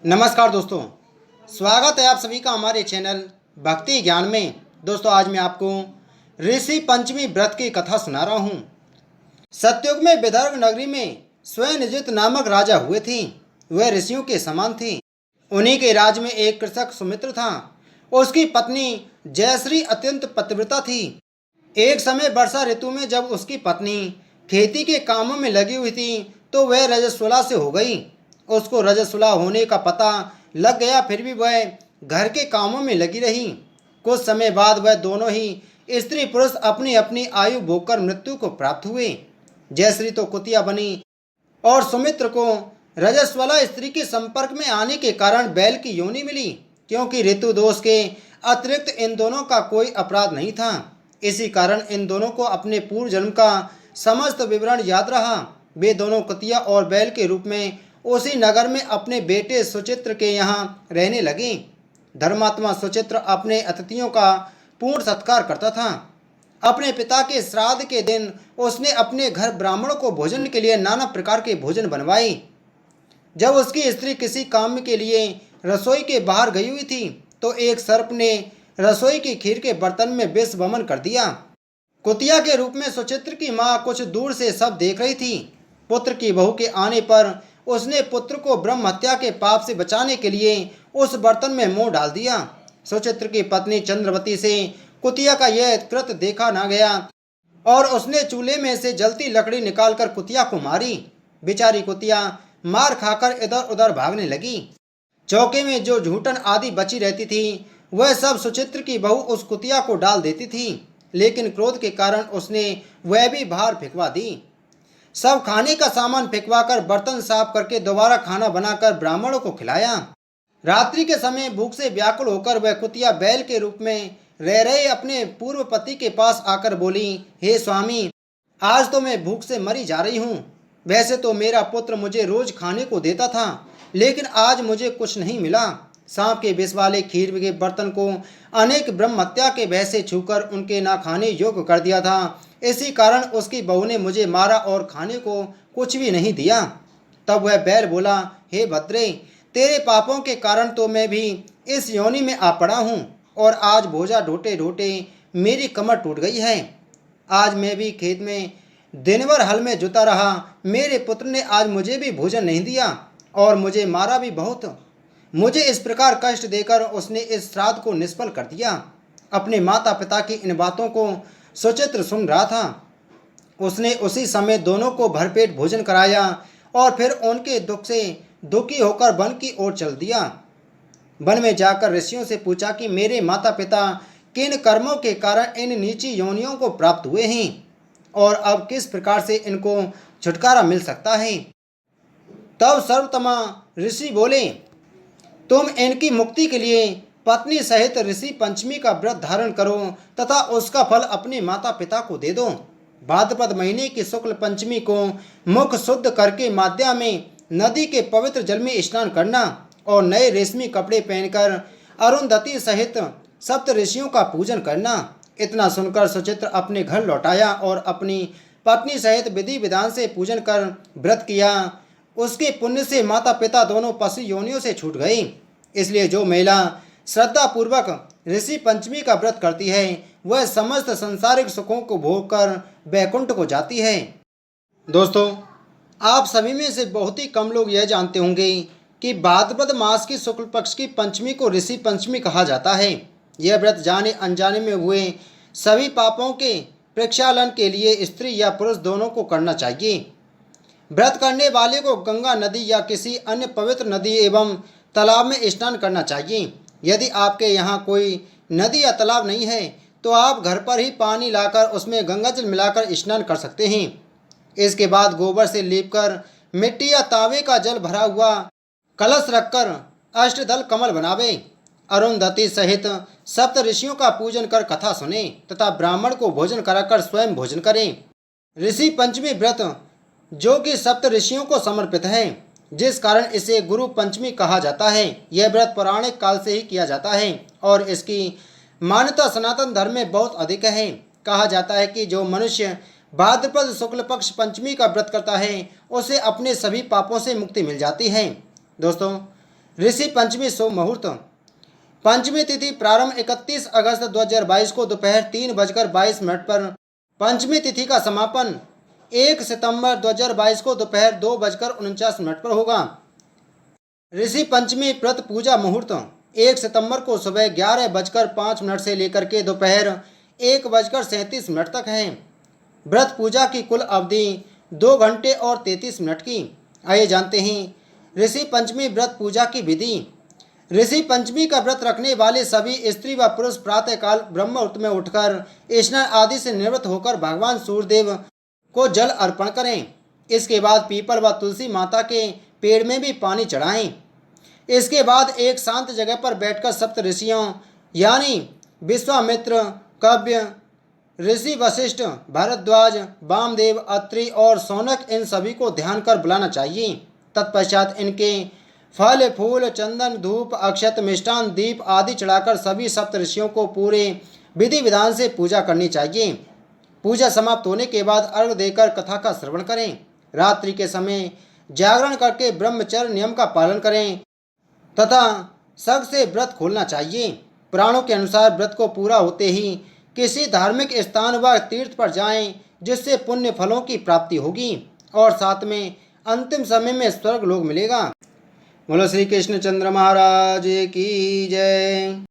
नमस्कार दोस्तों, स्वागत है आप सभी का हमारे चैनल भक्ति ज्ञान में। दोस्तों, आज मैं आपको ऋषि पंचमी व्रत की कथा सुना रहा हूँ। सतयुग में विदर्भ नगरी में स्वयंजित नामक राजा हुए थे। वह ऋषियों के समान थे। उन्हीं के राज में एक कृषक सुमित्र था। उसकी पत्नी जयश्री अत्यंत पतिव्रता थी। एक समय वर्षा ऋतु में जब उसकी पत्नी खेती के कामों में लगी हुई थी तो वह रजस्वला से हो गई। उसको रजस्वला होने का पता लग गया, फिर भी वह घर के कामों में लगी रही। कुछ समय बाद वह दोनों ही स्त्री पुरुष अपनी अपनी आयु भोगकर मृत्यु को प्राप्त हुए। जयश्री तो कुतिया बनी और सुमित्र को रजस्वला स्त्री के संपर्क में आने के कारण बैल की योनि मिली, क्योंकि ऋतु दोष के अतिरिक्त इन दोनों का कोई अपराध नहीं था। इसी कारण इन दोनों को अपने पूर्व जन्म का समस्त विवरण याद रहा। वे दोनों कुतिया और बैल के रूप में उसी नगर में अपने बेटे सुचित्र के यहाँ रहने लगे। धर्मात्मा सुचित्र अपने अतिथियों का पूर्ण सत्कार करता था। अपने पिता के श्राद्ध के दिन उसने अपने घर ब्राह्मणों को भोजन के लिए नाना प्रकार के भोजन बनवाए। जब उसकी स्त्री किसी काम के लिए रसोई के बाहर गई हुई थी तो एक सर्प ने रसोई की खीर के बर्तन में विष वमन कर दिया। कुतिया के रूप में सुचित्र की माँ कुछ दूर से सब देख रही थी। पुत्र की बहू के आने पर उसने पुत्र को ब्रह्म हत्या के पाप से बचाने के लिए उस बर्तन में मुंह डाल दिया। सुचित्र की पत्नी चंद्रवती से कुतिया का यह कृत्य देखा न गया और उसने चूल्हे में से जलती लकड़ी निकालकर कुतिया को मारी। बेचारी कुतिया मार खाकर इधर उधर भागने लगी। चौके में जो झूठन आदि बची रहती थी वह सब सुचित्र की बहू उस कुतिया को डाल देती थी, लेकिन क्रोध के कारण उसने वह भी बाहर फेंकवा दी। सब खाने का सामान फेंकवाकर बर्तन साफ करके दोबारा खाना बनाकर ब्राह्मणों को खिलाया। रात्रि के समय भूख से व्याकुल होकर वह कुतिया बैल के रूप में रह रहे अपने पूर्व पति के पास आकर बोली, हे स्वामी, आज तो मैं भूख से मरी जा रही हूँ। वैसे तो मेरा पुत्र मुझे रोज खाने को देता था, लेकिन आज मुझे कुछ नहीं मिला। सांप के विष वाले खीर के बर्तन को अनेक ब्रह्म हत्या के भय से छूकर उनके ना खाने योग्य कर दिया था। इसी कारण उसकी बहू ने मुझे मारा और खाने को कुछ भी नहीं दिया। तब वह बैल बोला, हे भद्रे, तेरे पापों के कारण तो मैं भी इस योनि में आ पड़ा हूँ और आज बोझा ढोते ढोते मेरी कमर टूट गई है। आज मैं भी खेत में दिन भर हल में जुता रहा। मेरे पुत्र ने आज मुझे भी भोजन नहीं दिया और मुझे मारा भी बहुत। मुझे इस प्रकार कष्ट देकर उसने इस श्राद्ध को निष्फल कर दिया। अपने माता पिता की इन बातों को सुचित्र सुन रहा था। उसने उसी समय दोनों को भरपेट भोजन कराया और फिर उनके दुख से दुखी होकर वन की ओर चल दिया। वन में जाकर ऋषियों से पूछा कि मेरे माता पिता किन कर्मों के कारण इन नीची योनियों को प्राप्त हुए हैं और अब किस प्रकार से इनको छुटकारा मिल सकता है। तब सर्वोत्तमा ऋषि बोले, तुम इनकी मुक्ति के लिए पत्नी सहित ऋषि पंचमी का व्रत धारण करो तथा उसका फल अपने माता पिता को दे दो। भाद्रपद महीने की शुक्ल पंचमी को मुख शुद्ध करके माध्या में नदी के पवित्र जल में स्नान करना और नए रेशमी कपड़े पहनकर अरुंधति सहित सप्त ऋषियों का पूजन करना। इतना सुनकर सुचित्र अपने घर लौटाया और अपनी पत्नी सहित विधि विधान से पूजन कर व्रत किया। उसके पुण्य से माता पिता दोनों पशु योनियों से छूट गई। इसलिए जो महिला श्रद्धा पूर्वक ऋषि पंचमी का व्रत करती है वह समस्त संसारिक सुखों को भोग कर वैकुंठ को जाती है। दोस्तों, आप सभी में से बहुत ही कम लोग यह जानते होंगे कि भाद्रपद मास की शुक्ल पक्ष की पंचमी को ऋषि पंचमी कहा जाता है। यह व्रत जाने अनजाने में हुए सभी पापों के प्रक्षालन के लिए स्त्री या पुरुष दोनों को करना चाहिए। व्रत करने वाले को गंगा नदी या किसी अन्य पवित्र नदी एवं तालाब में स्नान करना चाहिए। यदि आपके यहाँ कोई नदी या तालाब नहीं है तो आप घर पर ही पानी लाकर उसमें गंगा जल मिलाकर स्नान कर सकते हैं। इसके बाद गोबर से लीपकर मिट्टी या तांबे का जल भरा हुआ कलश रखकर अष्टदल कमल बनावे। अरुंधति सहित सप्त ऋषियों का पूजन कर कथा सुने तथा ब्राह्मण को भोजन कराकर स्वयं भोजन करें। ऋषि पंचमी व्रत जो कि सप्त ऋषियों को समर्पित है, जिस कारण इसे गुरु पंचमी कहा जाता है। यह व्रत पौराणिक काल से ही किया जाता है और इसकी मान्यता सनातन धर्म में बहुत अधिक है। कहा जाता है कि जो मनुष्य भाद्रपद शुक्ल पक्ष पंचमी का व्रत करता है उसे अपने सभी पापों से मुक्ति मिल जाती है। दोस्तों, ऋषि पंचमी शुभ मुहूर्त। पंचमी तिथि प्रारंभ 31 अगस्त 2022 को दोपहर 3:22 पर। पंचमी तिथि का समापन 1 सितंबर 2022 को दोपहर 2:49 पर होगा। ऋषि पंचमी व्रत पूजा मुहूर्त 1 सितंबर को सुबह 11:05 से लेकर के दोपहर 1:37 तक है। व्रत पूजा की कुल अवधि 2 घंटे और 33 मिनट की। आइए जानते हैं ऋषि पंचमी व्रत पूजा की विधि। ऋषि पंचमी का व्रत रखने वाले सभी स्त्री व पुरुष प्रातःकाल ब्रह्म मुहूर्त में उठकर स्नान आदि से निवृत्त होकर भगवान सूर्यदेव को जल अर्पण करें। इसके बाद पीपल व तुलसी माता के पेड़ में भी पानी चढ़ाएं। इसके बाद एक शांत जगह पर बैठकर सप्त ऋषियों यानी विश्वामित्र, कव्य, ऋषि वशिष्ठ, भारद्वाज, वामदेव, अत्रि और शौनक इन सभी को ध्यान कर बुलाना चाहिए। तत्पश्चात इनके फल, फूल, चंदन, धूप, अक्षत, मिष्टान, दीप आदि चढ़ाकर सभी सप्त ऋषियों को पूरे विधि विधान से पूजा करनी चाहिए। पूजा समाप्त होने के बाद अर्घ देकर कथा का श्रवण करें। रात्रि के समय जागरण करके ब्रह्मचर्य नियम का पालन करें तथा शक से व्रत खोलना चाहिए। पुराणों के अनुसार व्रत को पूरा होते ही किसी धार्मिक स्थान व तीर्थ पर जाएं, जिससे पुण्य फलों की प्राप्ति होगी और साथ में अंतिम समय में स्वर्ग लोक मिलेगा। बोलो श्री कृष्णचंद्र महाराज की जय।